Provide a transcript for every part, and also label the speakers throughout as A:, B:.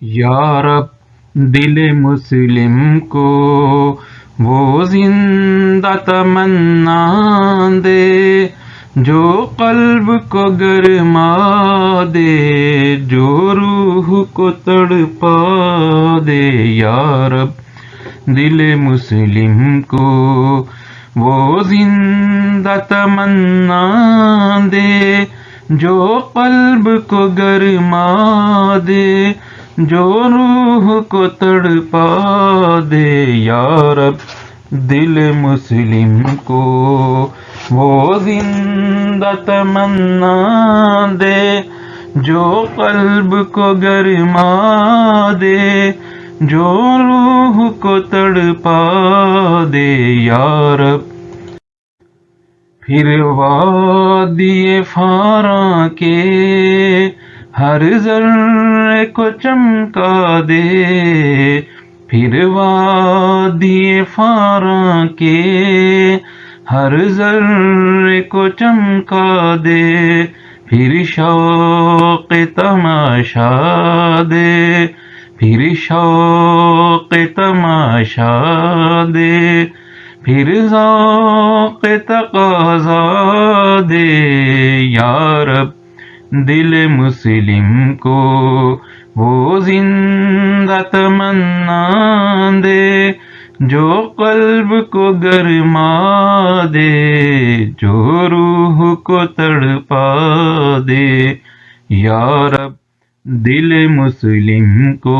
A: یا رب دل مسلم کو وہ زندہ تمنا دے جو قلب کو گرما دے، جو روح کو تڑپا دے۔ یا رب دل مسلم کو وہ زندہ تمنا دے جو قلب کو گرما دے، جو روح کو تڑپا دے۔ یا رب دل مسلم کو وہ زندہ تمنا دے جو قلب کو گرما دے، جو روح کو تڑپا دے۔ یا رب پھر وادی فاراں کے ہر ذرے کو چمکا دے، پھر وادی فاراں کے ہر ذرے کو چمکا دے، پھر شوق تماشا دے، پھر شوق تماشا دے، پھر ذوق تقاضا دے۔ یا رب دل مسلم کو وہ زندہ تمنا دے جو قلب کو گرما دے، جو روح کو تڑپا دے۔ یا رب دل مسلم کو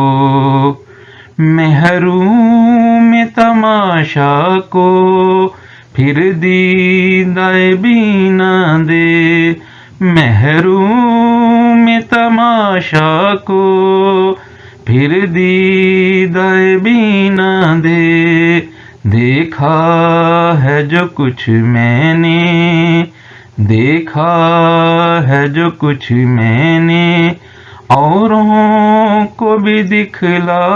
A: محروم تماشا کو پھر دیدہ بینا دے، محروم تماشا کو پھر دیدہ بینا دے۔ دیکھا ہے جو کچھ میں نے، دیکھا ہے جو کچھ میں نے، اوروں کو بھی دکھلا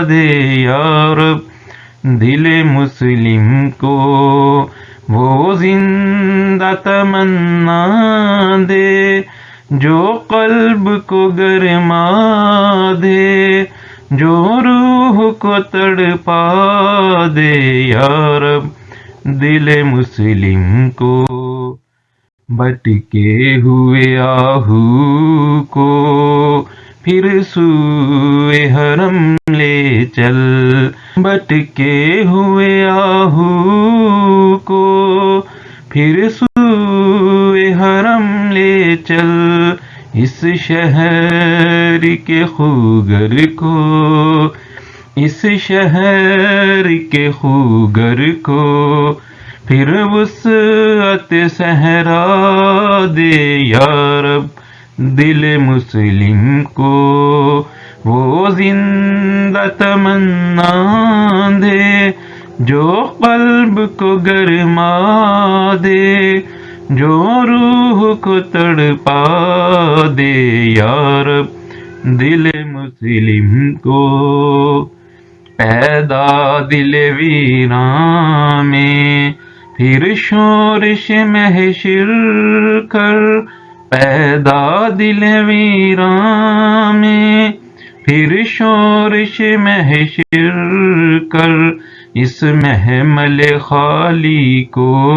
A: دے۔ یا رب دل مسلم کو وہ زندہ تمنا دے جو قلب کو گرما دے، جو روح کو تڑپا دے۔ یا رب دل مسلم کو بھٹکے ہوئے آہو کو پھر سوئے حرم لے چل، بھٹکے ہوئے آہو کو پھر سوئے حرم لے چل، اس شہر کے خوگر کو، اس شہر کے خوگر کو پھر وسعت صحرا دے۔ یا رب دل مسلم کو وہ زندہ تمنا دے جو قلب کو گرما دے، جو روح کو تڑپا دے۔ یا رب دل مسلم کو پیدا دل ویراں میں پھر شورش محشر کر، پیدا دل ویراں میں پھر شورش محشر کر، اس محمل خالی کو،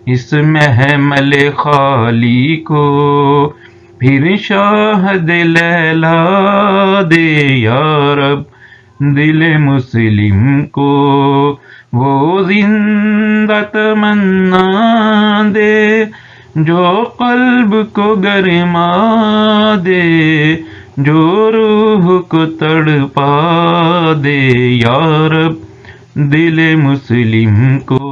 A: اس محمل خالی کو پھر شاہد لیلا دے۔ یا رب دل مسلم کو وہ زندہ تمنا دے جو قلب کو گرما دے، جو روح کو تڑپا دے۔ یا رب دل مسلم کو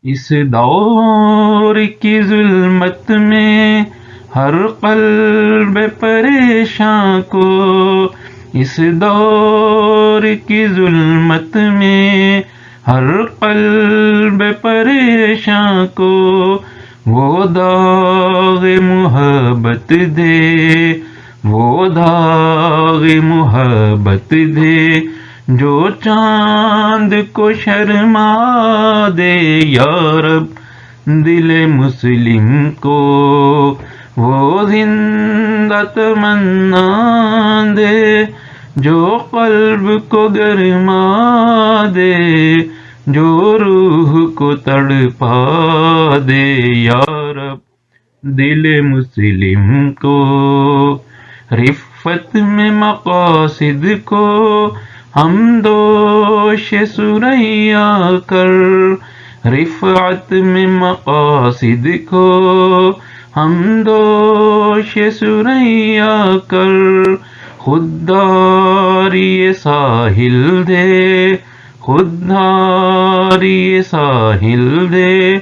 A: اس دور کی ظلمت میں ہر قلب پریشاں کو، اس دور کی ظلمت میں ہر قلب پریشاں کو وہ داغ محبت دے، وہ داغ محبت دے جو چاند کو شرما دے۔ یا رب دل مسلم کو وہ زندہ تمنا دے جو قلب کو گرما دے، جو روح کو تڑپا دے یا رب دل مسلم کو، رفت میں مقاصد کو ہمدوش سریا کر، رفعت میں مقاصد کو ہمدوش سریا کر، خودداری ساحل دے، خودداری ساحل دے،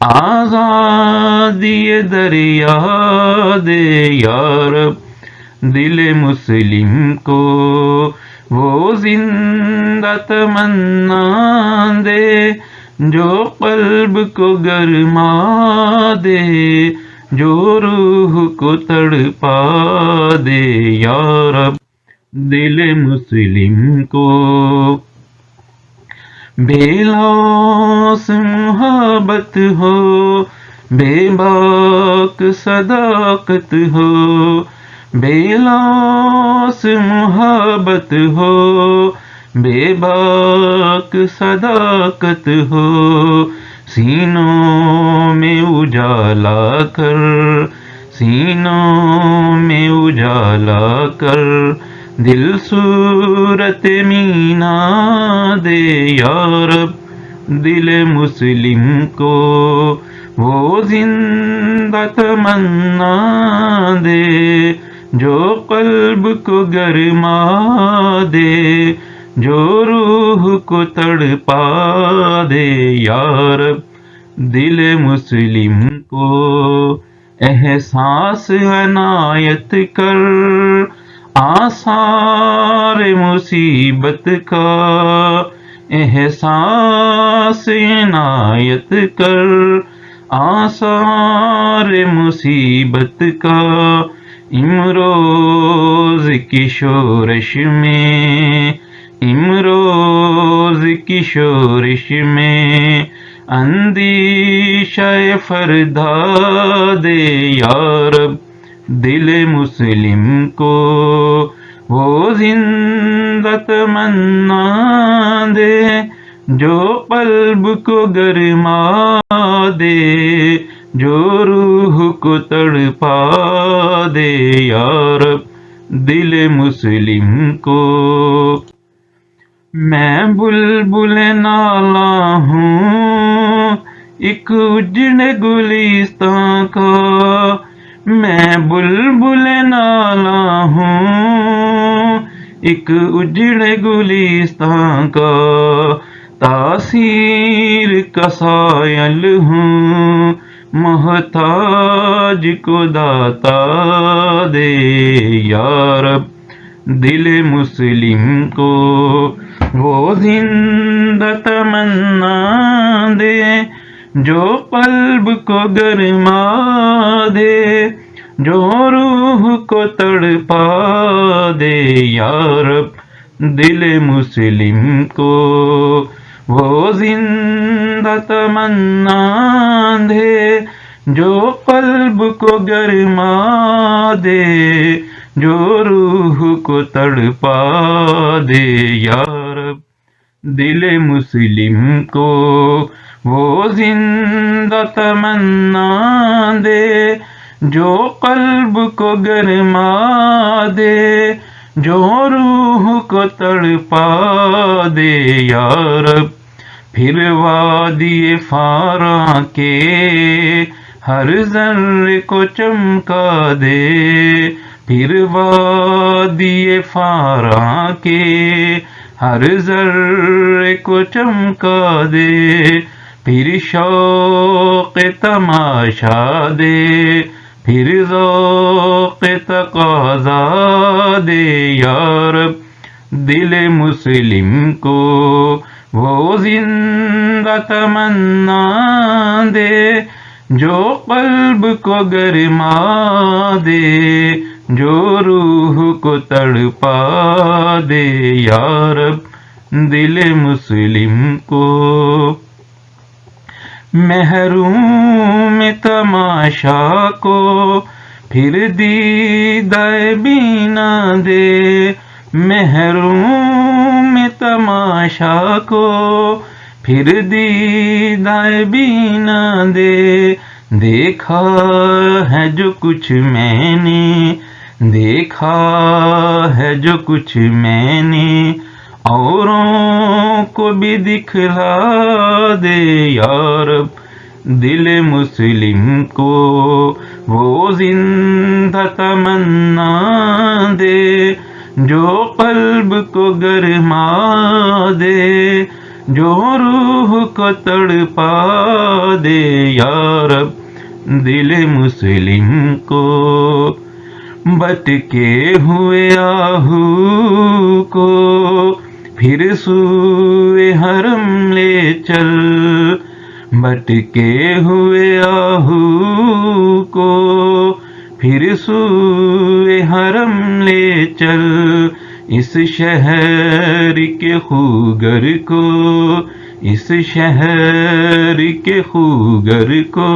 A: آزادی دریا دے یا رب دل مسلم کو، وہ زندہ تمنا دے جو قلب کو گرما دے، جو روح کو تڑپا دے یا رب دل مسلم کو، بے لوث محبت ہو، بے باک صداقت ہو، بے لوث محبت ہو، بے باک صداقت ہو، سینوں میں اجالا کر، سینوں میں اجالا کر، دل صورت مینا دے یا رب دل مسلم کو، وہ زندہ تمنا دے جو قلب کو گرما دے، جو روح کو تڑپا دے یا رب دل مسلم کو، احساس عنایت کر آثار مصیبت کا، احساس عنایت کر آثار مصیبت کا، امروز کی شورش میں، امروز کی شورش میں اندیشہ فردا دے یا رب دل مسلم کو، وہ زندہ تمنا دے جو قلب کو گرما دے، جو روح کو تڑپا دے یا رب دل مسلم کو، میں بلبل نالا ہوں ایک اجڑ گلستاں کا، میں بلبل نالا ہوں ایک اجڑ گلستاں کا، تاثیر کا سائل ہوں محتاج کو داتا دے یا رب دل مسلم کو، وہ زندہ تمنا دے جو قلب کو گرما دے، جو روح کو تڑپا دے یا رب دل مسلم کو، وہ زندہ تمنا دے جو قلب کو گرما دے، جو روح کو تڑپا دے یا رب دل مسلم کو، وہ زندہ تمنا دے جو قلب کو گرما دے، جو روح کو تڑپا دے یا رب، پھر وادی فاراں کے ہر ذرے کو چمکا دے، پھر وادی فاراں کے ہر ذرے کو چمکا دے، پھر شوق تماشا دے، پھر ذوق تقاضا دے یا رب دل مسلم کو، وہ زندہ تمنا دے جو قلب کو گرما دے، جو روح کو تڑپا دے یا رب دل مسلم کو، محروم تماشا کو پھر دیدہ بینا دے محروم تماشا کو، پھر دیدہ بینا دے، دیکھا ہے جو کچھ میں نے، دیکھا ہے جو کچھ میں نے، اوروں کو بھی دکھلا دے یا رب، دل مسلم کو وہ زندہ تمنا دے جو قلب کو گرما دے، جو روح کو تڑپا دے یا رب، دل مسلم کو۔ بھٹکے ہوئے آہو کو پھر سوئے حرم لے چل، بھٹکے ہوئے آہو کو پھر سوئے حرم لے چل، اس شہر کے خوگر کو، اس شہر کے خوگر کو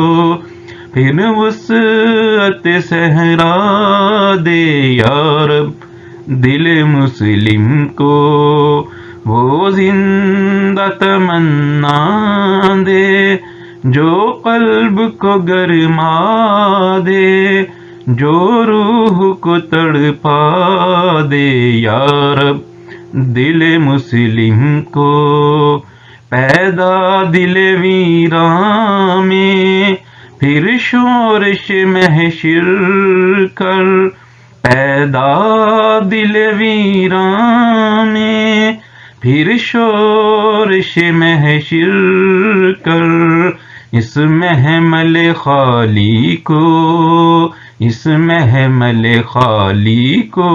A: پھر وسعت صحرا دے یا رب، دل مسلم کو وہ زندہ تمنا دے جو قلب کو گرما دے، جو روح کو تڑپا دے یا رب، دل مسلم کو۔ پیدا دل ویراں میں پھر شورش محشر کر، پیدا دل ویراں میں پھر شورش محشر کر، اس محمل خالی کو، اس محمل خالی کو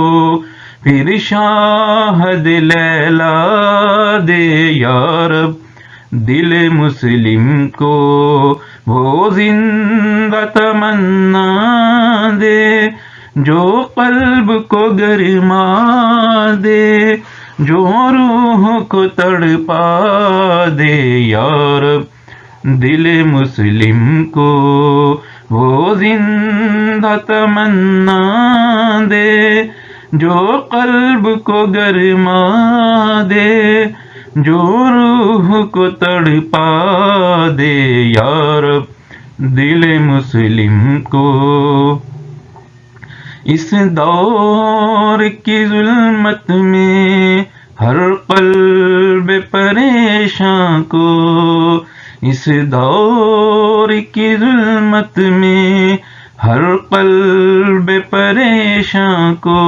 A: پھر شاہد لیلا دے یا رب، دل مسلم کو وہ زندہ تمنا دے جو قلب کو گرما دے، جو روح کو تڑپا دے یا رب، دل مسلم کو وہ زندہ تمنا دے جو قلب کو گرما دے، جو روح کو تڑپا دے یا رب، دل مسلم کو۔ اس دور کی ظلمت میں ہر قلب پریشاں کو، اس دور کی ظلمت میں ہر قلب پریشاں کو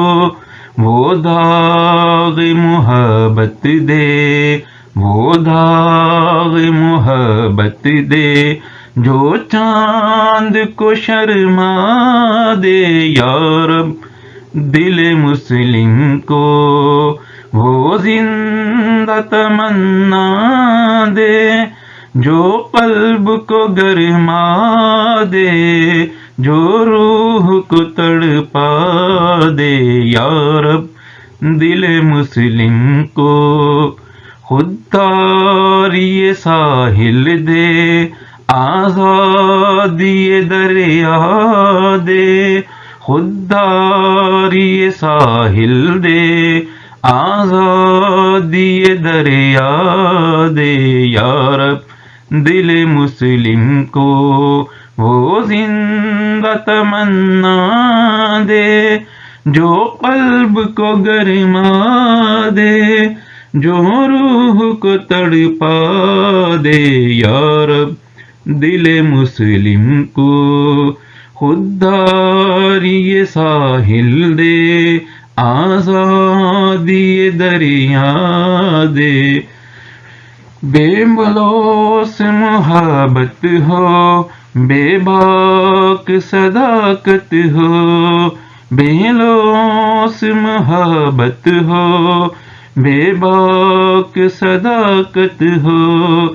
A: وہ داغ محبت دے، وہ داغ محبت دے جو چاند کو شرما دے یا رب، دل مسلم کو وہ زندہ تمنا دے جو قلب کو گرما دے، جو روح کو تڑپا دے یا رب، دل مسلم کو۔ خودداری ساحل دے، آزادی دریا دے، خودداری ساحل دے، آزادی دریا دے یا رب، دل مسلم کو وہ زندہ تمنا دے جو قلب کو گرما دے، جو روح کو تڑپا دے یا رب، دل مسلم کو۔ خودداری ساحل دے، آزادی دریا دے، بے بلوث محبت ہو، بے باک صداقت ہو، بے لوث محبت ہو، بے باک صداقت ہو،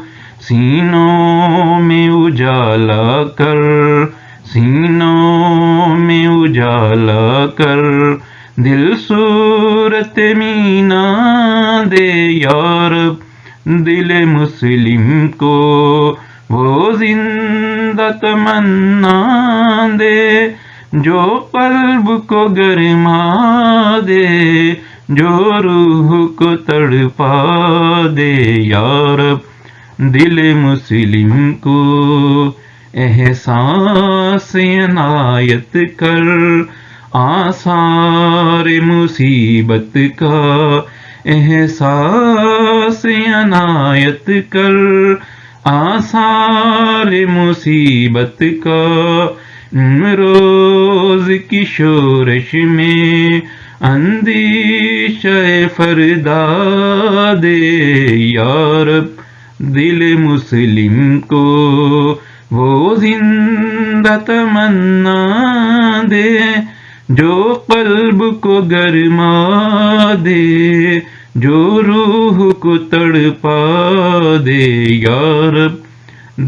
A: سینوں میں اجالا کر، سینوں میں اجالا کر، دل صورت مینا دے یا رب، دل مسلم کو وہ زندہ تمنا دے جو قلب کو گرما دے، جو روح کو تڑپا دے، یا رب دل مسلم کو احساس عنایت کر، آثار مصیبت کا احساس عنایت کر، آثار مصیبت کا روز کی شورش میں اندیشہ فردا دے، یا رب دل مسلم کو وہ زندہ تمنا دے، جو قلب کو گرما دے، جو روح کو تڑپا دے، یا رب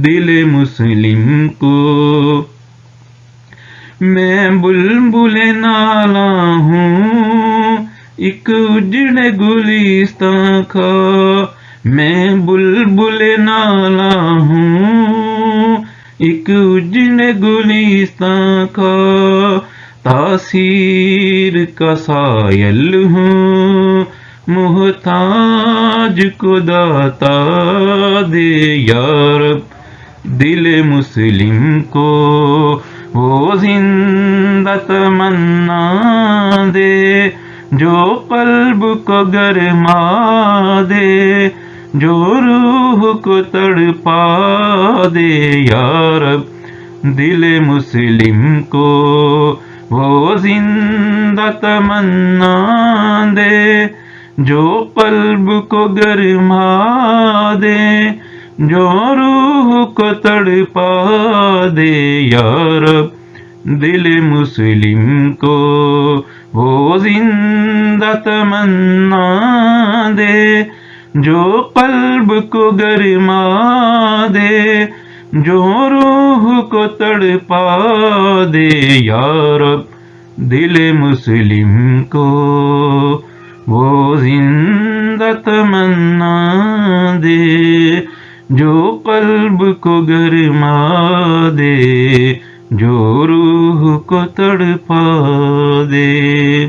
A: دل مسلم کو۔ میں بلبل نالا ہوں ایک اجڑ گلستاں کا، میں بلبل نالا ہوں ایک اجڑ گلستاں کا، تاثیر کا سائل ہوں محتاج کو داتا دے، یا رب دل مسلم کو وہ زندہ تمنا دے، جو قلب کو گرما دے، جو روح کو تڑپا دے، یا رب دل مسلم کو وہ زندہ تمنا دے، جو قلب کو گرما دے، جو روح کو تڑپا دے، یا رب دل مسلم کو وہ زندہ تمنا دے، جو قلب کو گرما دے، جو روح کو تڑپا دے، یا رب دل مسلم کو وہ زندہ تمنا دے، جو قلب کو گرما دے، جو روح کو تڑپا دے۔